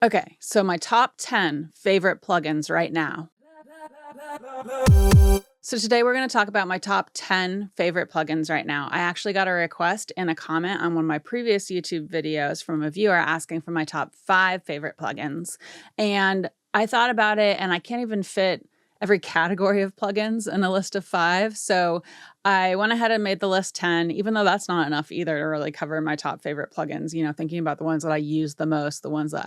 Okay, so my top 10 favorite plugins right now. So today we're going to talk about my top 10 favorite plugins right now. I actually got a request in a comment on one of my previous YouTube videos from a viewer asking for my top 5 favorite plugins. And I thought about it and I can't even fit every category of plugins in a list of 5. So I went ahead and made the list 10, even though that's not enough either to really cover my top favorite plugins, thinking about the ones that I use the most, the ones that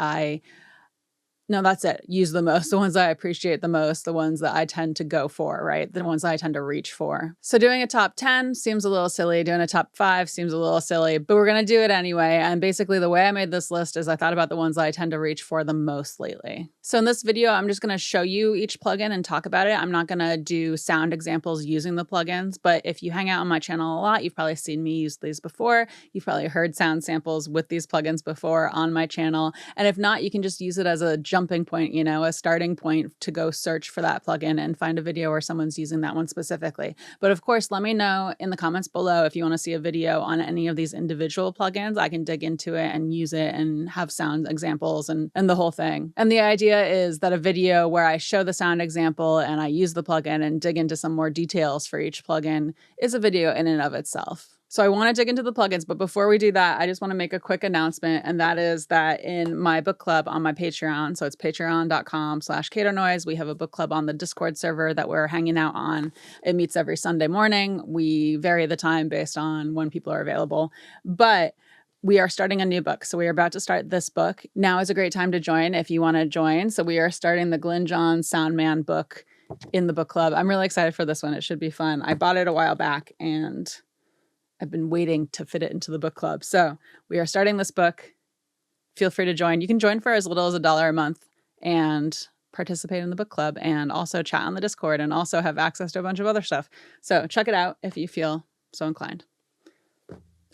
that's it. Use the most, the ones I appreciate the most, the ones that I tend to go for, right? The ones I tend to reach for. So doing a top 10 seems a little silly. Doing a top 5 seems a little silly, but we're going to do it anyway. And basically the way I made this list is I thought about the ones that I tend to reach for the most lately. So in this video, I'm just going to show you each plugin and talk about it. I'm not going to do sound examples using the plugins, but if you hang out on my channel a lot, you've probably seen me use these before. You've probably heard sound samples with these plugins before on my channel. And if not, you can just use it as a jumping point, a starting point to go search for that plugin and find a video where someone's using that one specifically. But of course, let me know in the comments below if you want to see a video on any of these individual plugins. I can dig into it and use it and have sound examples and the whole thing. And the idea is that a video where I show the sound example and I use the plugin and dig into some more details for each plugin is a video in and of itself. So I want to dig into the plugins, but before we do that, I just want to make a quick announcement, and that is that in my book club on my Patreon, so it's patreon.com/CatoNoise, we have a book club on the Discord server that we're hanging out on. It meets every Sunday morning. We vary the time based on when people are available, but we are starting a new book. So we are about to start this book. Now is a great time to join if you want to join. So we are starting the Glyn John Soundman book in the book club. I'm really excited for this one. It should be fun. I bought it a while back and I've been waiting to fit it into the book club. So we are starting this book. Feel free to join. You can join for as little as $1 a month and participate in the book club and also chat on the Discord and also have access to a bunch of other stuff. So check it out if you feel so inclined.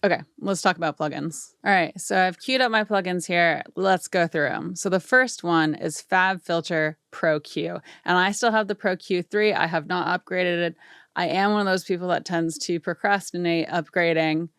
Okay, let's talk about plugins. All right, so I've queued up my plugins here. Let's go through them. So the first one is Fabfilter Pro Q. And I still have the Pro Q3. I have not upgraded it. I am one of those people that tends to procrastinate upgrading.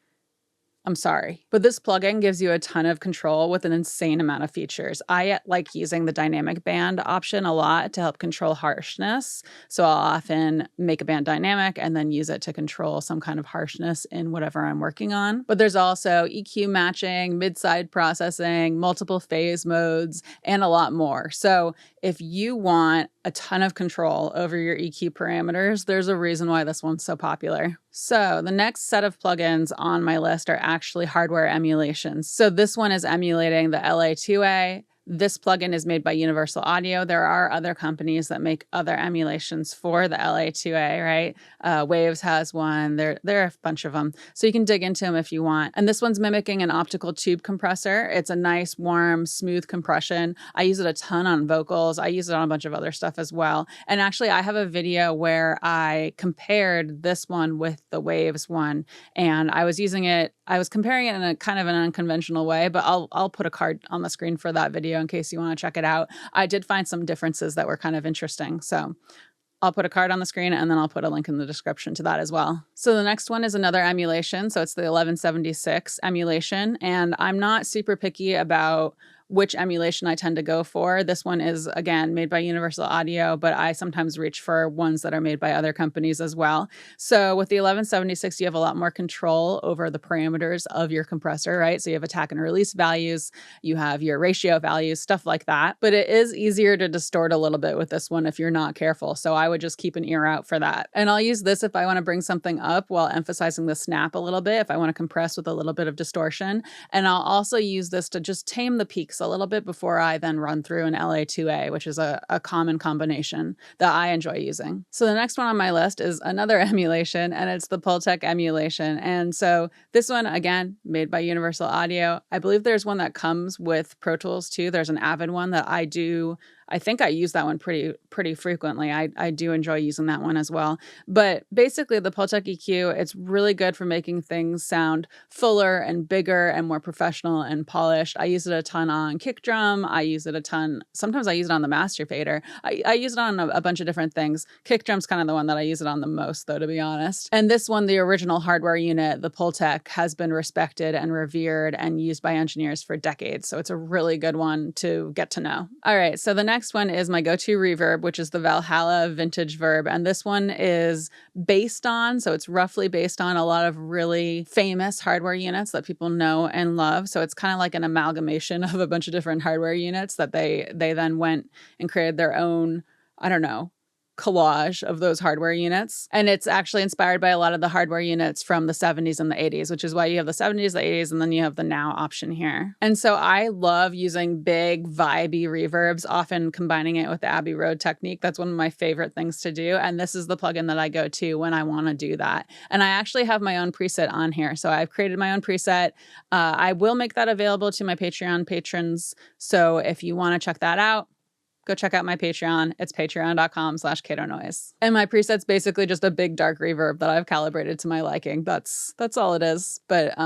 I'm sorry, but this plugin gives you a ton of control with an insane amount of features. I like using the dynamic band option a lot to help control harshness. So I'll often make a band dynamic and then use it to control some kind of harshness in whatever I'm working on. But there's also EQ matching, mid-side processing, multiple phase modes, and a lot more. So if you want a ton of control over your EQ parameters, there's a reason why this one's so popular. So the next set of plugins on my list are actually hardware emulations. So this one is emulating the LA2A. This plugin is made by Universal Audio. There are other companies that make other emulations for the LA2A, right? Waves has one. There are a bunch of them. So you can dig into them if you want. And this one's mimicking an optical tube compressor. It's a nice, warm, smooth compression. I use it a ton on vocals. I use it on a bunch of other stuff as well. And actually, I have a video where I compared this one with the Waves one. And I was using it, I was comparing it in a kind of an unconventional way, but I'll put a card on the screen for that video in case you want to check it out. I did find some differences that were kind of interesting. So I'll put a card on the screen and then I'll put a link in the description to that as well. So the next one is another emulation. So it's the 1176 emulation. And I'm not super picky about which emulation I tend to go for. This one is, again, made by Universal Audio, but I sometimes reach for ones that are made by other companies as well. So with the 1176, you have a lot more control over the parameters of your compressor, right? So you have attack and release values, you have your ratio values, stuff like that. But it is easier to distort a little bit with this one if you're not careful. So I would just keep an ear out for that. And I'll use this if I want to bring something up while emphasizing the snap a little bit, if I want to compress with a little bit of distortion. And I'll also use this to just tame the peaks a little bit before I then run through an LA2A, which is a common combination that I enjoy using. So the next one on my list is another emulation, and it's the Pultec Emulation. And so this one, again, made by Universal Audio. I believe there's one that comes with Pro Tools too. There's an Avid one that I do I think I use that one pretty frequently. I do enjoy using that one as well. But basically the Pultec EQ, it's really good for making things sound fuller and bigger and more professional and polished. I use it a ton on kick drum. I use it a ton. Sometimes I use it on the master fader. I use it on a bunch of different things. Kick drum's kind of the one that I use it on the most, though, to be honest. And this one, the original hardware unit, the Pultec, has been respected and revered and used by engineers for decades. So it's a really good one to get to know. All right, so the next one is my go-to reverb, which is the Valhalla vintage Verb. And this one is based on, so it's roughly based on a lot of really famous hardware units that people know and love. So it's kind of like an amalgamation of a bunch of different hardware units that they then went and created their own, I don't know, collage of those hardware units. And it's actually inspired by a lot of the hardware units from the 70s and the 80s, which is why you have the 70s, the 80s, and then you have the now option here. And so I love using big, vibey reverbs, often combining it with the Abbey Road technique. That's one of my favorite things to do. And this is the plugin that I go to when I want to do that. And I actually have my own preset on here. So I've created my own preset. I will make that available to my Patreon patrons. So if you want to check that out, go check out my Patreon. It's patreon.com/KatoNoise. And my preset's basically just a big dark reverb that I've calibrated to my liking. That's all it is. But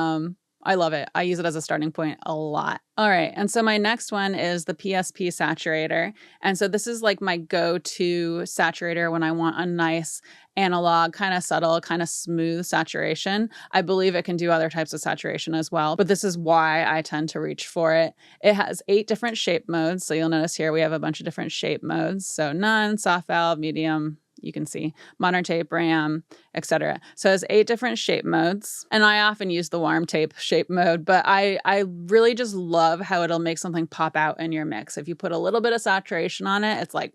I love it. I use it as a starting point a lot. All right. And so my next one is the PSP Saturator. And so this is like my go-to saturator when I want a nice analog, kind of subtle, kind of smooth saturation. I believe it can do other types of saturation as well, but this is why I tend to reach for it. It has 8 different shape modes. So you'll notice here we have a bunch of different shape modes. So none, soft valve, medium, you can see modern tape, RAM, etc. So it has 8 different shape modes. And I often use the warm tape shape mode, but I really just love how it'll make something pop out in your mix. If you put a little bit of saturation on it, it's like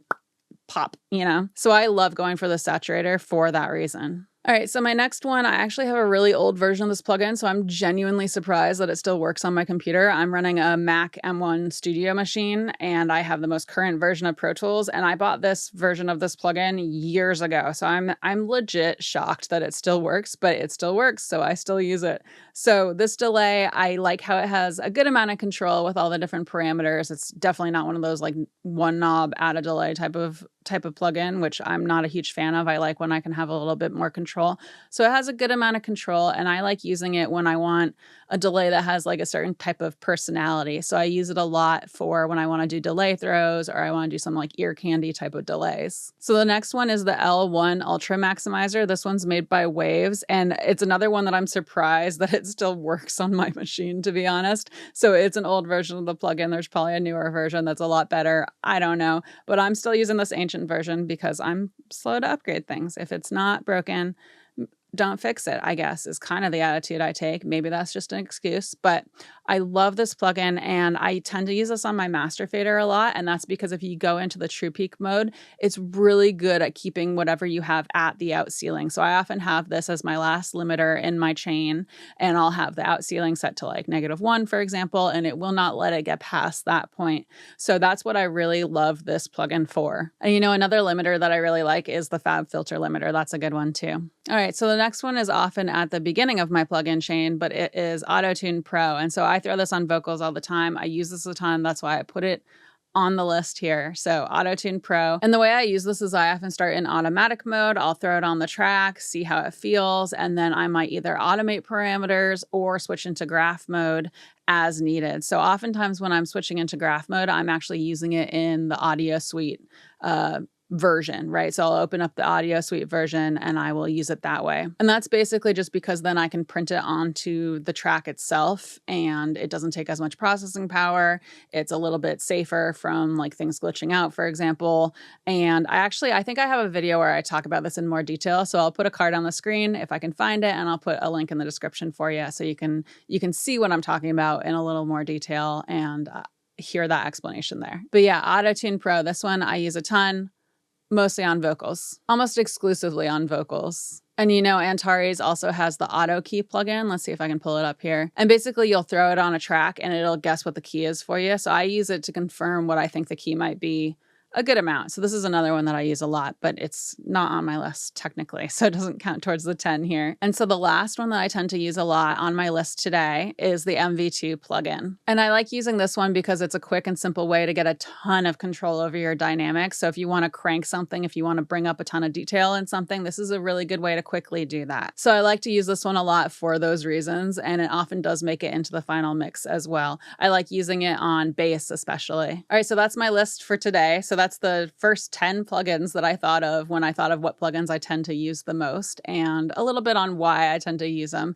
pop, you know? So I love going for the saturator for that reason. All right, so my next one, I actually have a really old version of this plugin, so I'm genuinely surprised that it still works on my computer. I'm running a Mac M1 Studio machine, and I have the most current version of Pro Tools, and I bought this version of this plugin years ago, so I'm legit shocked that it still works, but it still works, so I still use it. So this delay, I like how it has a good amount of control with all the different parameters. It's definitely not one of those like one knob add a delay type of plugin, which I'm not a huge fan of. I like when I can have a little bit more control. So it has a good amount of control, and I like using it when I want a delay that has like a certain type of personality. So I use it a lot for when I want to do delay throws, or I want to do some like ear candy type of delays. So the next one is the L1 Ultramaximizer. This one's made by Waves, and it's another one that I'm surprised that it still works on my machine, to be honest. So it's an old version of the plugin. There's probably a newer version that's a lot better. I don't know, but I'm still using this ancient version because I'm slow to upgrade things. If it's not broken, don't fix it, I guess, is kind of the attitude I take. Maybe that's just an excuse, but I love this plugin, and I tend to use this on my master fader a lot. And that's because if you go into the true peak mode, it's really good at keeping whatever you have at the out ceiling. So I often have this as my last limiter in my chain, and I'll have the out ceiling set to like -1, for example, and it will not let it get past that point. So that's what I really love this plugin for. And you know, another limiter that I really like is the Fabfilter limiter. That's a good one too. All right, so the next one is often at the beginning of my plugin chain, but it is Autotune Pro. And so I throw this on vocals all the time. I use this a ton. That's why I put it on the list here. So Autotune Pro. And the way I use this is I often start in automatic mode. I'll throw it on the track, see how it feels, and then I might either automate parameters or switch into graph mode as needed. So oftentimes when I'm switching into graph mode, I'm actually using it in the audio suite version, right? So I'll open up the audio suite version and I will use it that way. And that's basically just because then I can print it onto the track itself and it doesn't take as much processing power. It's a little bit safer from like things glitching out, for example. And I think I have a video where I talk about this in more detail. So I'll put a card on the screen if I can find it, and I'll put a link in the description for you so you can see what I'm talking about in a little more detail and hear that explanation there. But yeah, Autotune Pro, this one I use a ton. Mostly on vocals, almost exclusively on vocals. And you know, Antares also has the auto key plugin. Let's see if I can pull it up here. And basically you'll throw it on a track and it'll guess what the key is for you. So I use it to confirm what I think the key might be a good amount. So this is another one that I use a lot, but it's not on my list technically, so it doesn't count towards the 10 here. And so the last one that I tend to use a lot on my list today is the MV2 plugin. And I like using this one because it's a quick and simple way to get a ton of control over your dynamics. So if you want to crank something, if you want to bring up a ton of detail in something, this is a really good way to quickly do that. So I like to use this one a lot for those reasons, and it often does make it into the final mix as well. I like using it on bass especially. All right, so that's my list for today. So that's the first 10 plugins that I thought of when I thought of what plugins I tend to use the most, and a little bit on why I tend to use them.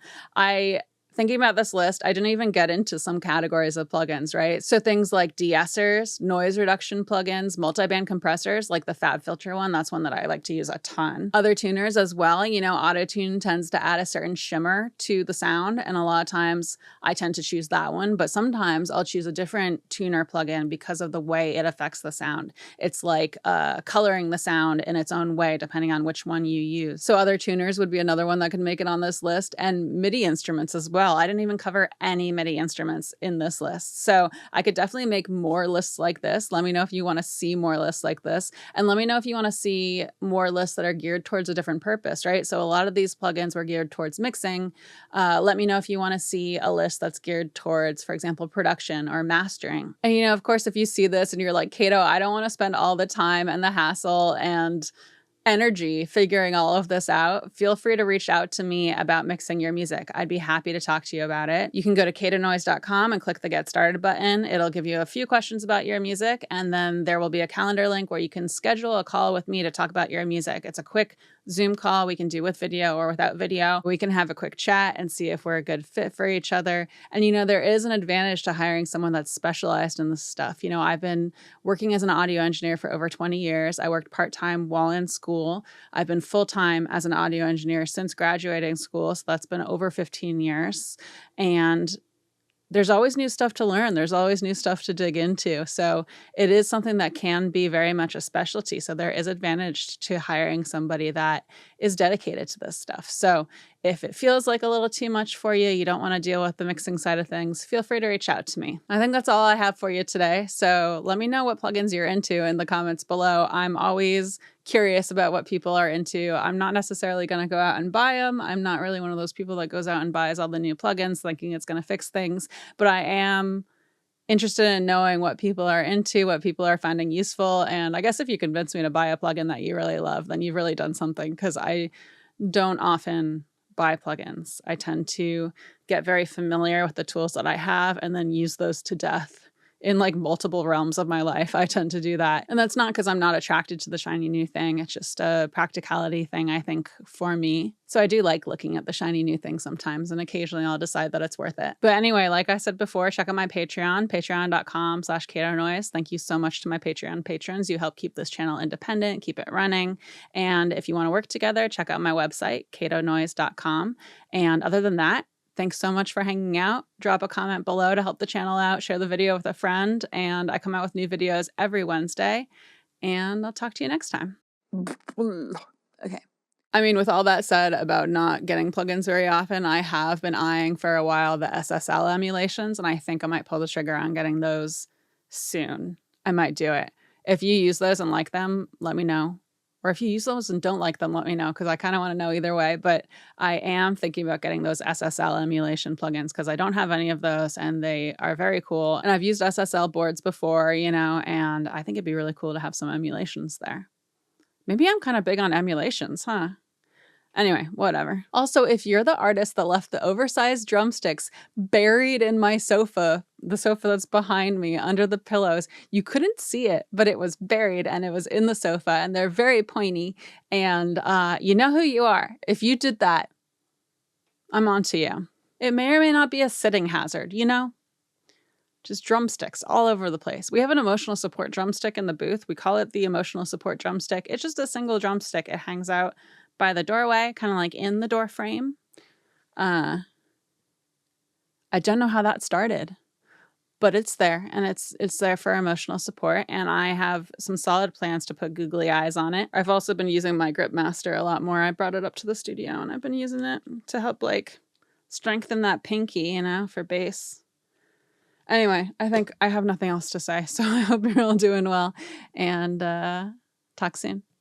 Thinking about this list, I didn't even get into some categories of plugins, right? So things like de-essers, noise reduction plugins, multiband compressors, like the Fabfilter one, that's one that I like to use a ton. Other tuners as well. You know, Autotune tends to add a certain shimmer to the sound, and a lot of times I tend to choose that one, but sometimes I'll choose a different tuner plugin because of the way it affects the sound. It's like coloring the sound in its own way, depending on which one you use. So other tuners would be another one that could make it on this list, and MIDI instruments as well. I didn't even cover any MIDI instruments in this list. So I could definitely make more lists like this. Let me know if you want to see more lists like this. And let me know if you want to see more lists that are geared towards a different purpose, right? So a lot of these plugins were geared towards mixing. Let me know if you want to see a list that's geared towards, for example, production or mastering. And, you know, of course, if you see this and you're like, Kato, I don't want to spend all the time and the hassle and energy figuring all of this out, feel free to reach out to me about mixing your music. I'd be happy to talk to you about it. You can go to katonoise.com and click the Get Started button. It'll give you a few questions about your music, and then there will be a calendar link where you can schedule a call with me to talk about your music. It's a quick Zoom call we can do with video or without video. We can have a quick chat and see if we're a good fit for each other. And, you know, there is an advantage to hiring someone that's specialized in this stuff. You know, I've been working as an audio engineer for over 20 years. I worked part-time while in school. I've been full-time as an audio engineer since graduating school. So that's been over 15 years. And there's always new stuff to learn. There's always new stuff to dig into. So it is something that can be very much a specialty. So there is advantage to hiring somebody that is dedicated to this stuff. So if it feels like a little too much for you, you don't want to deal with the mixing side of things, feel free to reach out to me. I think that's all I have for you today. So let me know what plugins you're into in the comments below. I'm always curious about what people are into. I'm not necessarily going to go out and buy them. I'm not really one of those people that goes out and buys all the new plugins thinking it's going to fix things, but I am interested in knowing what people are into, what people are finding useful. And I guess if you convince me to buy a plugin that you really love, then you've really done something, because I don't often buy plugins. I tend to get very familiar with the tools that I have and then use those to death in like multiple realms of my life. I tend to do that. And that's not because I'm not attracted to the shiny new thing. It's just a practicality thing, I think, for me. So I do like looking at the shiny new thing sometimes, and occasionally I'll decide that it's worth it. But anyway, like I said before, check out my Patreon, patreon.com/KatoNoise. Thank you so much to my Patreon patrons. You help keep this channel independent, keep it running. And if you want to work together, check out my website, katonoise.com. And other than that, thanks so much for hanging out. Drop a comment below to help the channel out. Share the video with a friend. And I come out with new videos every Wednesday. And I'll talk to you next time. Okay. I mean, with all that said about not getting plugins very often, I have been eyeing for a while the SSL emulations, and I think I might pull the trigger on getting those soon. I might do it. If you use those and like them, let me know. Or if you use those and don't like them, let me know, because I kind of want to know either way. But I am thinking about getting those SSL emulation plugins because I don't have any of those, and they are very cool. And I've used SSL boards before, you know, and I think it'd be really cool to have some emulations there. Maybe I'm kind of big on emulations, huh? Anyway, whatever. Also, if you're the artist that left the oversized drumsticks buried in my sofa, the sofa that's behind me under the pillows, you couldn't see it, but it was buried and it was in the sofa, and they're very pointy. And you know who you are. If you did that, I'm onto you. It may or may not be a sitting hazard, you know? Just drumsticks all over the place. We have an emotional support drumstick in the booth. We call it the emotional support drumstick. It's just a single drumstick. It hangs out by the doorway, kind of like in the door frame. I don't know how that started, but it's there, and it's there for emotional support. And I have some solid plans to put googly eyes on it. I've also been using my Grip Master a lot more. I brought it up to the studio, and I've been using it to help like strengthen that pinky, you know, for bass. Anyway, I think I have nothing else to say, so I hope you're all doing well, and talk soon.